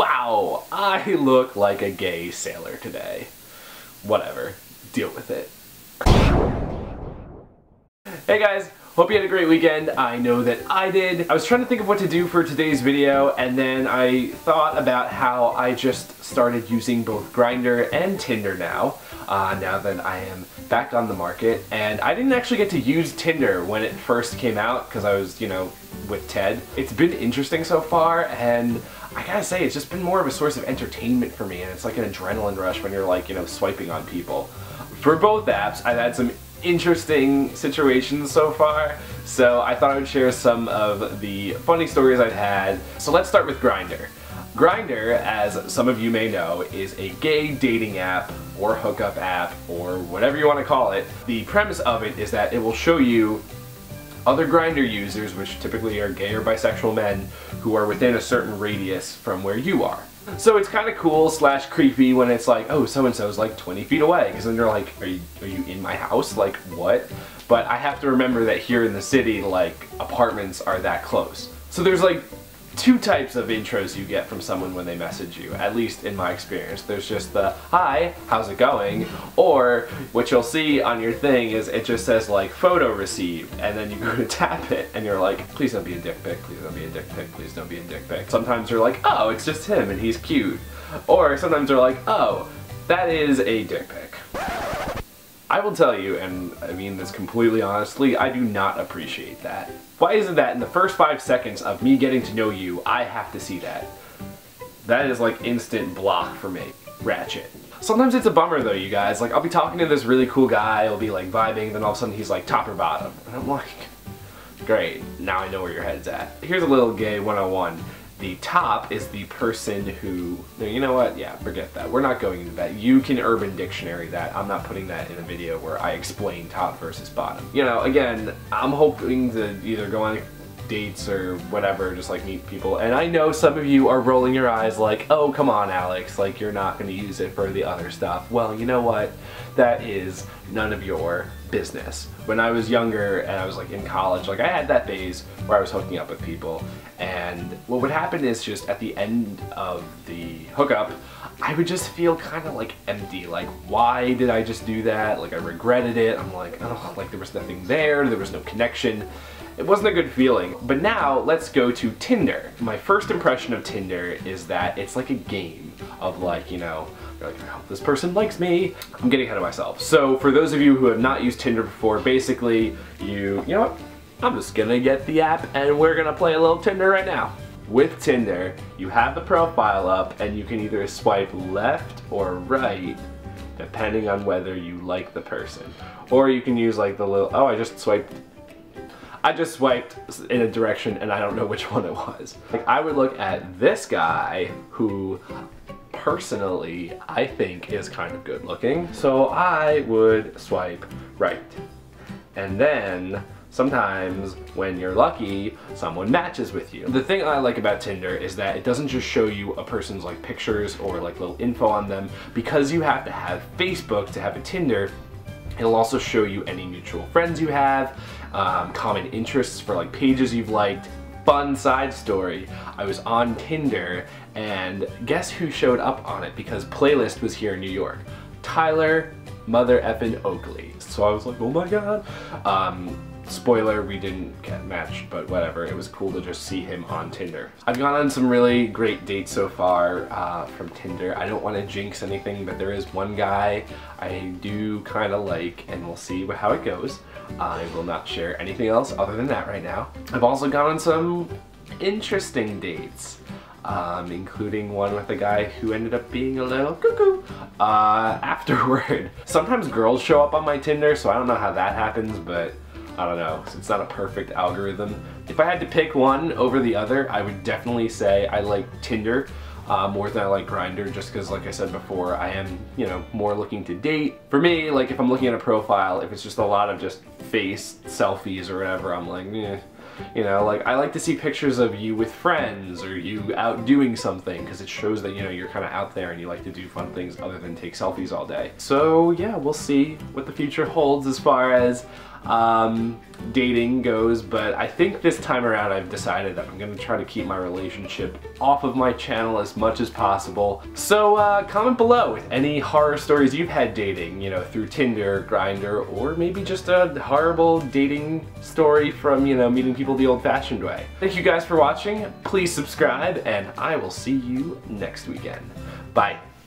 Wow, I look like a gay sailor today. Whatever, deal with it. Hey guys, hope you had a great weekend. I know that I did. I was trying to think of what to do for today's video, and then I thought about how I just started using both Grindr and Tinder now that I am back on the market. And I didn't actually get to use Tinder when it first came out because I was, with Ted. It's been interesting so far, and I gotta say, it's just been more of a source of entertainment for me, and it's like an adrenaline rush when you're like, swiping on people. For both apps, I've had some interesting situations so far, so I thought I would share some of the funny stories I've had. So let's start with Grindr. Grindr, as some of you may know, is a gay dating app or hookup app or whatever you want to call it. The premise of it is that it will show you other Grindr users, which typically are gay or bisexual men, who are within a certain radius from where you are. So it's kind of cool / creepy when it's like, oh, so-and-so's like 20 feet away, because then you're like, are you in my house? Like, what? But I have to remember that here in the city, like, apartments are that close. So there's like two types of intros you get from someone when they message you, at least in my experience. There's just the, hi, how's it going? Or what you'll see on your thing is it just says like photo received, and then you go to tap it and you're like, please don't be a dick pic, please don't be a dick pic, please don't be a dick pic. Sometimes they're like, oh, it's just him and he's cute. Or sometimes they're like, oh, that is a dick pic. I will tell you, and I mean this completely honestly, I do not appreciate that. Why is it that in the first 5 seconds of me getting to know you, I have to see that? That is like instant block for me. Ratchet. Sometimes it's a bummer though, you guys. Like, I'll be talking to this really cool guy, I'll be like vibing, then all of a sudden he's like top or bottom. And I'm like, great, now I know where your head's at. Here's a little gay 101. The top is the person who, you know what, yeah, forget that. We're not going into that. You can Urban Dictionary that. I'm not putting that in a video where I explain top versus bottom. Again, I'm hoping to either go on dates or whatever, just like meet people. And I know some of you are rolling your eyes like, oh, come on, Alex, like you're not going to use it for the other stuff. Well, you know what? That is none of your business. When I was younger and I was like in college, like I had that phase where I was hooking up with people, and what would happen is just at the end of the hookup, I would just feel kind of like empty. Like, why did I just do that? Like, I regretted it. I'm like, oh, like there was nothing there. There was no connection. It wasn't a good feeling. But now let's go to Tinder. My first impression of Tinder is that it's like a game of like, you're like, I hope this person likes me. I'm getting ahead of myself. So for those of you who have not used Tinder before, basically you know what? I'm just gonna get the app and we're gonna play a little Tinder right now. With Tinder, you have the profile up and you can either swipe left or right depending on whether you like the person. Or you can use like the little, oh, I just swiped in a direction and I don't know which one it was. Like, I would look at this guy who personally I think is kind of good looking. So I would swipe right. And then sometimes when you're lucky, someone matches with you. The thing I like about Tinder is that it doesn't just show you a person's like pictures or like little info on them. Because you have to have Facebook to have a Tinder, it'll also show you any mutual friends you have, common interests for like pages you've liked. Fun side story, I was on Tinder and guess who showed up on it because Playlist was here in New York? Tyler Mother Effin' Oakley. So I was like, oh my god. Spoiler, we didn't get matched, but whatever. It was cool to just see him on Tinder. I've gone on some really great dates so far from Tinder. I don't want to jinx anything, but there is one guy I do kind of like, and we'll see how it goes. I will not share anything else other than that right now. I've also gone on some interesting dates, including one with a guy who ended up being a little cuckoo afterward. Sometimes girls show up on my Tinder, so I don't know how that happens, but I don't know, it's not a perfect algorithm. If I had to pick one over the other, I would definitely say I like Tinder more than I like Grindr, just because, like I said before, I am, more looking to date. For me, like if I'm looking at a profile, if it's just a lot of just face selfies or whatever, I'm like, eh. Like I like to see pictures of you with friends or you out doing something because it shows that, you're kind of out there and you like to do fun things other than take selfies all day. So yeah, we'll see what the future holds as far as dating goes, but I think this time around I've decided that I'm gonna try to keep my relationship off of my channel as much as possible. So comment below with any horror stories you've had dating, you know, through Tinder, Grindr, or maybe just a horrible dating story from, you know, meeting people the old-fashioned way. Thank you guys for watching. Please subscribe, and I will see you next weekend. Bye.